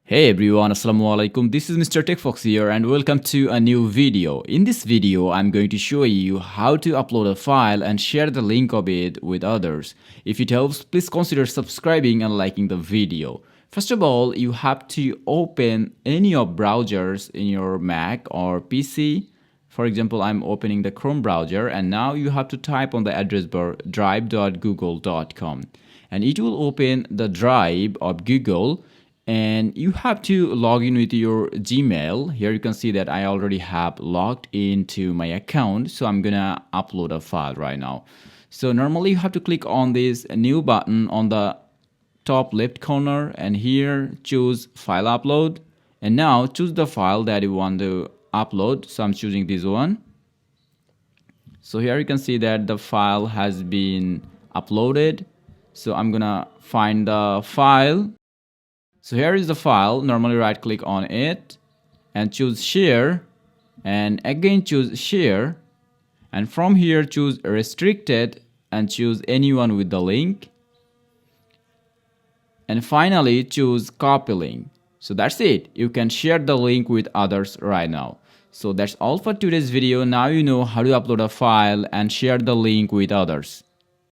Hey everyone, Assalamualaikum. This is Mr. TECHFOX here and welcome to a new video. In this video, I'm going to show you how to upload a file and share the link of it with others. If it helps, please consider subscribing and liking the video. First of all, you have to open any of browsers in your Mac or PC. For example, I'm opening the Chrome browser and now you have to type on the address bar drive.google.com and it will open the drive of Google. And you have to log in with your Gmail. Here you can see that I already have logged into my account. So I'm gonna upload a file right now. So normally you have to click on this new button on the top left corner and here choose file upload. And now choose the file that you want to upload. So I'm choosing this one. So here you can see that the file has been uploaded. So I'm gonna find the file. So here is the file. Normally right click on it and choose share and again choose share, and from here choose restricted and choose anyone with the link, and finally choose copy link. So that's it. You can share the link with others right now. So that's all for today's video. Now you know how to upload a file and share the link with others.